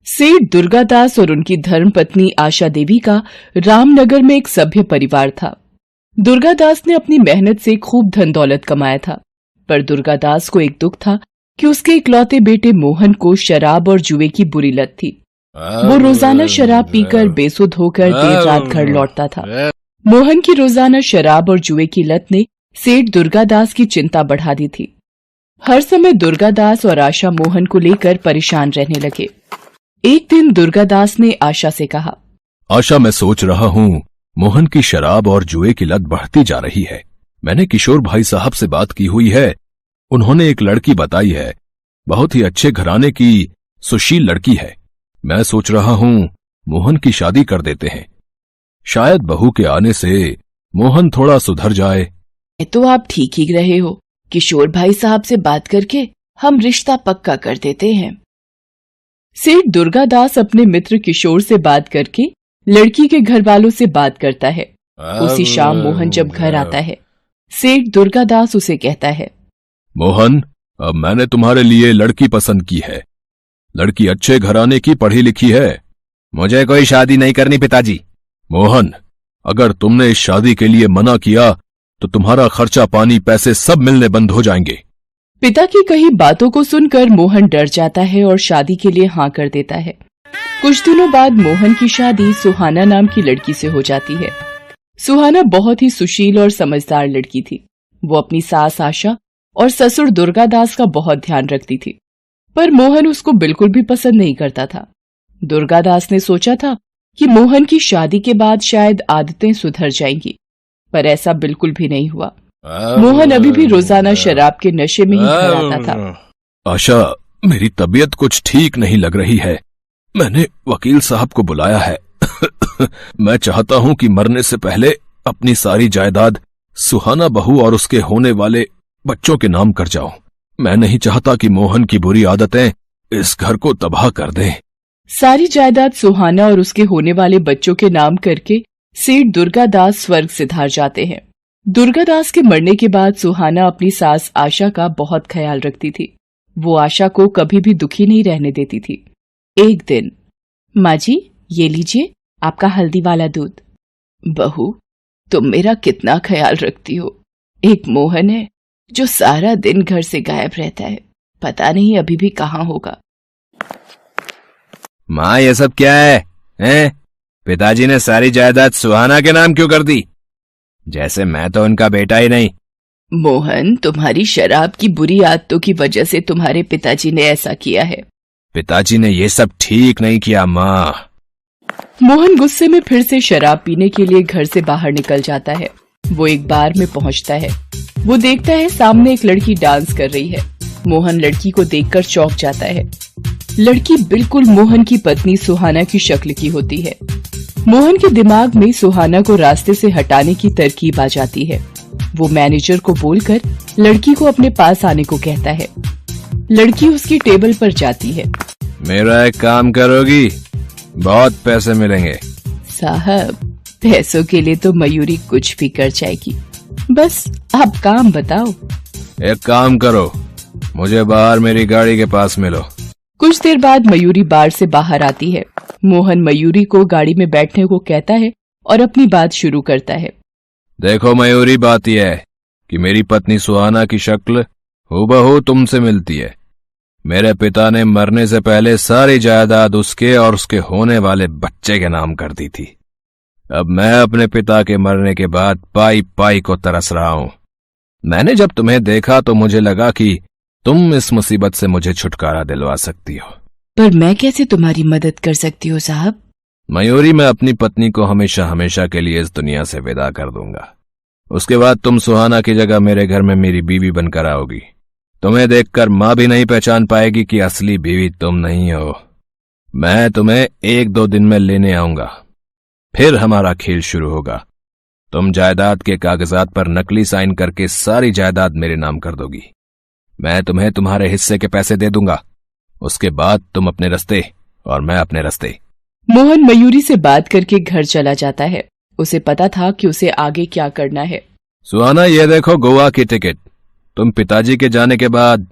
सेठ दुर्गादास और उनकी धर्मपत्नी आशा देवी का रामनगर में एक सभ्य परिवार था। दुर्गादास ने अपनी मेहनत से खूब धन दौलत कमाया था, पर दुर्गादास को एक दुख था कि उसके इकलौते बेटे मोहन को शराब और जुए की बुरी लत थी। वो रोजाना शराब पीकर बेसुध होकर देर रात घर लौटता था। मोहन की रोजाना शराब और जुए की लत ने सेठ दुर्गादास की चिंता बढ़ा दी थी। हर समय दुर्गादास और आशा मोहन को लेकर परेशान रहने लगे। एक दिन दुर्गादास ने आशा से कहा, आशा, मैं सोच रहा हूँ मोहन की शराब और जुए की लत बढ़ती जा रही है। मैंने किशोर भाई साहब से बात की हुई है। उन्होंने एक लड़की बताई है, बहुत ही अच्छे घराने की सुशील लड़की है। मैं सोच रहा हूँ मोहन की शादी कर देते हैं। शायद बहू के आने से मोहन थोड़ा सुधर जाए। तो आप ठीक ही रहे हो। किशोर भाई साहब से बात करके हम रिश्ता पक्का कर देते हैं। सेठ दुर्गादास अपने मित्र किशोर से बात करके लड़की के घर वालों से बात करता है। उसी शाम मोहन जब घर आता है, सेठ दुर्गादास उसे कहता है, मोहन, अब मैंने तुम्हारे लिए लड़की पसंद की है। लड़की अच्छे घराने की, पढ़ी लिखी है। मुझे कोई शादी नहीं करनी पिताजी। मोहन, अगर तुमने इस शादी के लिए मना किया तो तुम्हारा खर्चा पानी पैसे सब मिलने बंद हो जाएंगे। पिता की कही बातों को सुनकर मोहन डर जाता है और शादी के लिए हाँ कर देता है। कुछ दिनों बाद मोहन की शादी सुहाना नाम की लड़की से हो जाती है। सुहाना बहुत ही सुशील और समझदार लड़की थी। वो अपनी सास आशा और ससुर दुर्गादास का बहुत ध्यान रखती थी, पर मोहन उसको बिल्कुल भी पसंद नहीं करता था। दुर्गादास ने सोचा था कि मोहन की शादी के बाद शायद आदतें सुधर जाएंगी, पर ऐसा बिल्कुल भी नहीं हुआ। मोहन अभी भी रोजाना शराब के नशे में ही घर आता था। आशा, मेरी तबीयत कुछ ठीक नहीं लग रही है। मैंने वकील साहब को बुलाया है। मैं चाहता हूँ कि मरने से पहले अपनी सारी जायदाद सुहाना बहू और उसके होने वाले बच्चों के नाम कर जाऊं। मैं नहीं चाहता कि मोहन की बुरी आदतें इस घर को तबाह कर दें। सारी जायदाद सुहाना और उसके होने वाले बच्चों के नाम करके सेठ दुर्गादास स्वर्ग सिधार जाते हैं। दुर्गादास के मरने के बाद सुहाना अपनी सास आशा का बहुत ख्याल रखती थी। वो आशा को कभी भी दुखी नहीं रहने देती थी। एक दिन, माँ जी, ये लीजिए आपका हल्दी वाला दूध। बहू, तुम मेरा कितना ख्याल रखती हो। एक मोहन है जो सारा दिन घर से गायब रहता है, पता नहीं अभी भी कहाँ होगा। माँ, ये सब क्या है, हैं? पिताजी ने सारी जायदाद सुहाना के नाम क्यों कर दी? जैसे मैं तो उनका बेटा ही नहीं। मोहन, तुम्हारी शराब की बुरी आदतों की वजह से तुम्हारे पिताजी ने ऐसा किया है। पिताजी ने ये सब ठीक नहीं किया माँ। मोहन गुस्से में फिर से शराब पीने के लिए घर से बाहर निकल जाता है। वो एक बार में पहुंचता है। वो देखता है सामने एक लड़की डांस कर रही है। मोहन लड़की को देखकर चौंक जाता है। लड़की बिल्कुल मोहन की पत्नी सुहाना की शक्ल की होती है। मोहन के दिमाग में सुहाना को रास्ते से हटाने की तरकीब आ जाती है। वो मैनेजर को बोलकर लड़की को अपने पास आने को कहता है। लड़की उसकी टेबल पर जाती है। मेरा एक काम करोगी? बहुत पैसे मिलेंगे। साहब, पैसों के लिए तो मयूरी कुछ भी कर जाएगी, बस आप काम बताओ। एक काम करो, मुझे बाहर मेरी गाड़ी के पास मिलो। कुछ देर बाद मयूरी बार से बाहर आती है। मोहन मयूरी को गाड़ी में बैठने को कहता है और अपनी बात शुरू करता है। देखो मयूरी, बात यह है कि मेरी पत्नी सुहाना की शक्ल हूबहू तुमसे मिलती है। मेरे पिता ने मरने से पहले सारी जायदाद उसके और उसके होने वाले बच्चे के नाम कर दी थी। अब मैं अपने पिता के मरने के बाद पाई पाई को तरस रहा हूं। मैंने जब तुम्हें देखा तो मुझे लगा कि तुम इस मुसीबत से मुझे छुटकारा दिलवा सकती हो। पर मैं कैसे तुम्हारी मदद कर सकती हूँ साहब? मयूरी, मैं अपनी पत्नी को हमेशा हमेशा के लिए इस दुनिया से विदा कर दूंगा। उसके बाद तुम सुहाना की जगह मेरे घर में मेरी बीवी बनकर आओगी। तुम्हें देखकर माँ भी नहीं पहचान पाएगी कि असली बीवी तुम नहीं हो। मैं तुम्हें 1-2 दिन में लेने आऊंगा, फिर हमारा खेल शुरू होगा। तुम जायदाद के कागजात पर नकली साइन करके सारी जायदाद मेरे नाम कर दोगी। मैं तुम्हें तुम्हारे हिस्से के पैसे दे दूंगा। उसके बाद तुम अपने रास्ते और मैं अपने रास्ते। मोहन मयूरी से बात करके घर चला जाता है। उसे पता था कि उसे आगे क्या करना है। सुहाना, ये देखो गोवा की टिकट। तुम पिताजी के जाने के बाद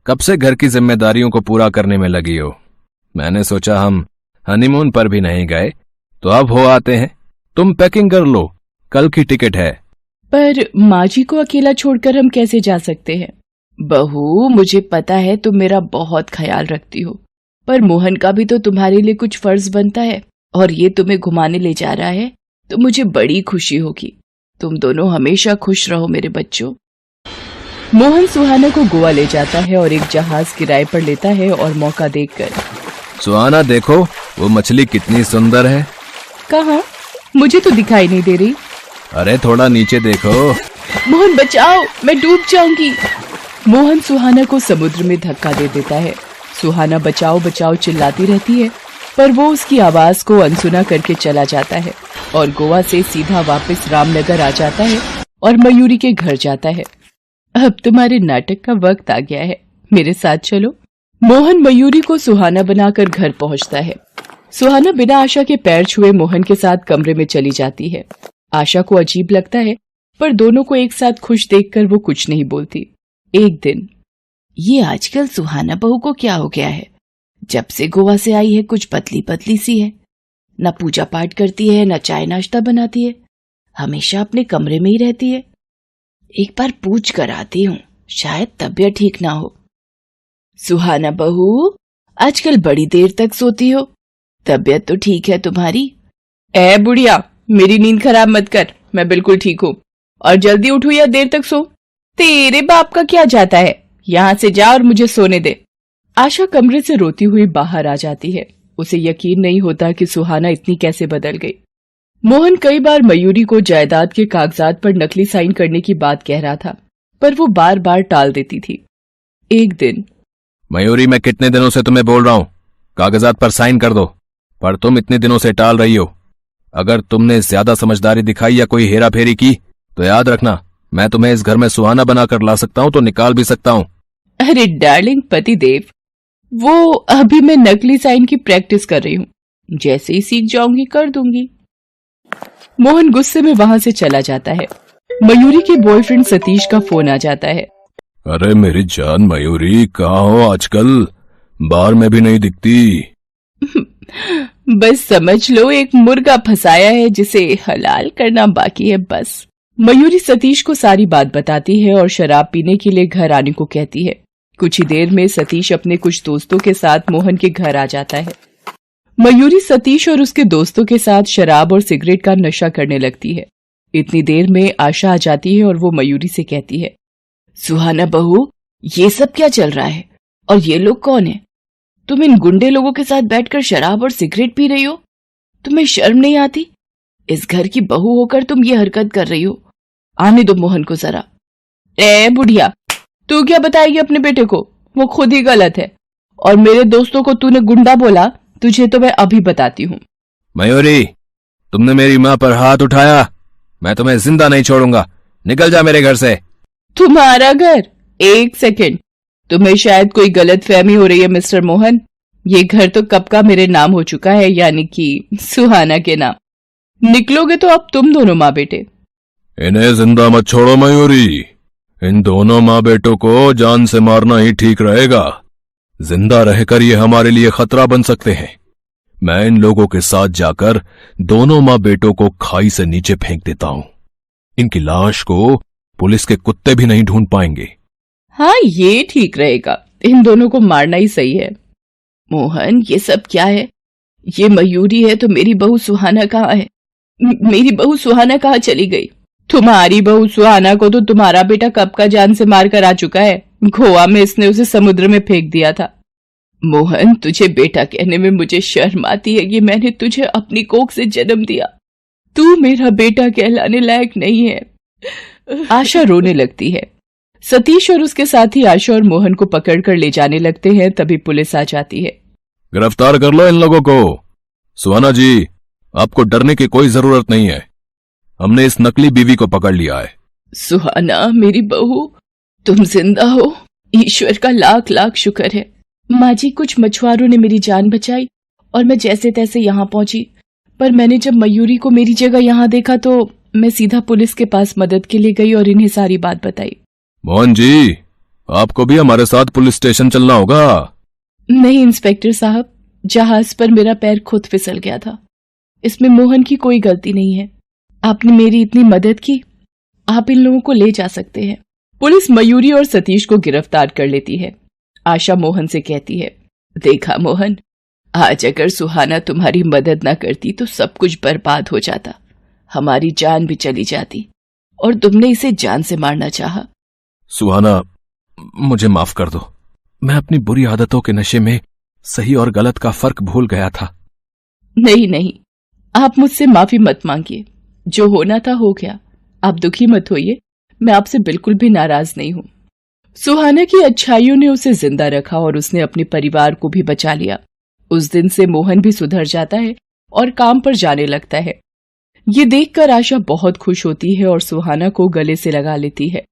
कब से घर की जिम्मेदारियों को पूरा करने में लगी हो। मैंने सोचा हम हनीमून पर भी नहीं गए तो अब हो आते हैं। तुम पैकिंग कर लो, कल की टिकट है। पर माँ जी को अकेला छोड़कर हम कैसे जा सकते हैं? बहू, मुझे पता है तुम मेरा बहुत ख्याल रखती हो, पर मोहन का भी तो तुम्हारे लिए कुछ फर्ज बनता है, और ये तुम्हें घुमाने ले जा रहा है तो मुझे बड़ी खुशी होगी। तुम दोनों हमेशा खुश रहो मेरे बच्चों। मोहन सुहाना को गोवा ले जाता है और एक जहाज किराए पर लेता है और मौका देखकर, सुहाना देखो वो मछली कितनी सुंदर है। कहाँ? मुझे तो दिखाई नहीं दे रही। अरे थोड़ा नीचे देखो। मोहन बचाओ, मैं डूब जाऊंगी। मोहन सुहाना को समुद्र में धक्का दे देता है। सुहाना बचाओ बचाओ चिल्लाती रहती है, पर वो उसकी आवाज को अनसुना करके चला जाता है और गोवा से सीधा वापस रामनगर आ जाता है और मयूरी के घर जाता है। अब तुम्हारे नाटक का वक्त आ गया है, मेरे साथ चलो। मोहन मयूरी को सुहाना बनाकर घर पहुंचता है। सुहाना बिना आशा के पैर छुए मोहन के साथ कमरे में चली जाती है। आशा को अजीब लगता है, पर दोनों को एक साथ खुश देखकर वो कुछ नहीं बोलती। एक दिन, ये आजकल सुहाना बहू को क्या हो गया है? जब से गोवा से आई है कुछ पतली पतली सी है, न पूजा पाठ करती है न चाय नाश्ता बनाती है, हमेशा अपने कमरे में ही रहती है। एक बार पूछ कर आती हूँ, शायद तबीयत ठीक ना हो। सुहाना बहू, आजकल बड़ी देर तक सोती हो, तबीयत तो ठीक है तुम्हारी? ए बुढ़िया, मेरी नींद खराब मत कर, मैं बिल्कुल ठीक हूँ, और जल्दी उठो या देर तक सो। तेरे बाप का क्या जाता है, यहाँ से जा और मुझे सोने दे। आशा कमरे से रोती हुई बाहर आ जाती है। उसे यकीन नहीं होता कि सुहाना इतनी कैसे बदल गई। मोहन कई बार मयूरी को जायदाद के कागजात पर नकली साइन करने की बात कह रहा था, पर वो बार बार टाल देती थी। एक दिन, मयूरी, मैं कितने दिनों से तुम्हें बोल रहा हूँ कागजात पर साइन कर दो, पर तुम इतने दिनों से टाल रही हो। अगर तुमने ज्यादा समझदारी दिखाई या कोई हेरा फेरी की तो याद रखना, मैं तुम्हें इस घर में सुहाना बनाकर ला सकता हूँ तो निकाल भी सकता हूँ। अरे डार्लिंग पतिदेव, वो अभी मैं नकली साइन की प्रैक्टिस कर रही हूँ, जैसे ही सीख जाऊंगी कर दूंगी। मोहन गुस्से में वहां से चला जाता है। मयूरी के बॉयफ्रेंड सतीश का फोन आ जाता है। अरे मेरी जान मयूरी, कहाँ हो आजकल? बार में भी नहीं दिखती। बस समझ लो एक मुर्गा फंसाया है जिसे हलाल करना बाकी है बस। मयूरी सतीश को सारी बात बताती है और शराब पीने के लिए घर आने को कहती है। कुछ ही देर में सतीश अपने कुछ दोस्तों के साथ मोहन के घर आ जाता है। मयूरी सतीश और उसके दोस्तों के साथ शराब और सिगरेट का नशा करने लगती है। इतनी देर में आशा आ जाती है और वो मयूरी से कहती है, सुहाना बहू, ये सब क्या चल रहा है और ये लोग कौन है? तुम इन गुंडे लोगों के साथ बैठकर शराब और सिगरेट पी रही हो? तुम्हें शर्म नहीं आती? इस घर की बहू होकर तुम ये हरकत कर रही हो। आने दो मोहन को जरा। ए बुढ़िया, तू क्या बताएगी अपने बेटे को? वो खुद ही गलत है, और मेरे दोस्तों को तूने गुंडा बोला, तुझे तो मैं अभी बताती हूँ। मयूरी, तुमने मेरी माँ पर हाथ उठाया, मैं तुम्हें जिंदा नहीं छोड़ूंगा। निकल जा मेरे घर से। तुम्हारा घर? एक सेकंड, तुम्हें शायद कोई गलत फहमी हो रही है मिस्टर मोहन। ये घर तो कब का मेरे नाम हो चुका है, यानी कि सुहाना के नाम। निकलोगे तो अब तुम दोनों माँ बेटे। इन्हें जिंदा मत छोड़ो मयूरी, इन दोनों माँ बेटों को जान से मारना ही ठीक रहेगा। जिंदा रहकर ये हमारे लिए खतरा बन सकते हैं। मैं इन लोगों के साथ जाकर दोनों माँ बेटों को खाई से नीचे फेंक देता हूँ। इनकी लाश को पुलिस के कुत्ते भी नहीं ढूंढ पाएंगे। हाँ, ये ठीक रहेगा, इन दोनों को मारना ही सही है। मोहन, ये सब क्या है? ये मयूरी है तो मेरी बहू सुहाना कहाँ है? मेरी बहू सुहाना कहाँ चली गई? तुम्हारी बहू सुहाना को तो तुम्हारा बेटा कब का जान से मार कर आ चुका है। गोवा में इसने उसे समुद्र में फेंक दिया था। मोहन, तुझे बेटा कहने में मुझे शर्म आती है कि मैंने तुझे अपनी कोख से जन्म दिया। तू मेरा बेटा कहलाने लायक नहीं है। आशा रोने लगती है। सतीश और उसके साथी आशा और मोहन को पकड़कर ले जाने लगते हैं। तभी पुलिस आ जाती है। गिरफ्तार कर लो इन लोगों को। सुहाना जी, आपको डरने की कोई जरूरत नहीं है, हमने इस नकली बीवी को पकड़ लिया है। सुहाना, मेरी बहू, तुम जिंदा हो, ईश्वर का लाख लाख शुक्र है। माँ जी, कुछ मछुआरों ने मेरी जान बचाई और मैं जैसे तैसे यहाँ पहुंची, पर मैंने जब मयूरी को मेरी जगह यहाँ देखा तो मैं सीधा पुलिस के पास मदद के लिए गई और इन्हें सारी बात बताई। मोहन जी, आपको भी हमारे साथ पुलिस स्टेशन चलना होगा। नहीं इंस्पेक्टर साहब, जहाज पर मेरा पैर खुद फिसल गया था। इसमें मोहन की कोई गलती नहीं है। आपने मेरी इतनी मदद की, आप इन लोगों को ले जा सकते हैं। पुलिस मयूरी और सतीश को गिरफ्तार कर लेती है। आशा मोहन से कहती है, देखा मोहन, आज अगर सुहाना तुम्हारी मदद न करती तो सब कुछ बर्बाद हो जाता, हमारी जान भी चली जाती, और तुमने इसे जान से मारना चाहा। सुहाना, मुझे माफ कर दो। मैं अपनी बुरी आदतों के नशे में सही और गलत का फर्क भूल गया था। नहीं नहीं, आप मुझसे माफी मत मांगिए। जो होना था हो गया। आप दुखी मत होइए, मैं आपसे बिल्कुल भी नाराज नहीं हूं। सुहाना की अच्छाइयों ने उसे जिंदा रखा और उसने अपने परिवार को भी बचा लिया। उस दिन से मोहन भी सुधर जाता है और काम पर जाने लगता है। ये देखकर आशा बहुत खुश होती है और सुहाना को गले से लगा लेती है।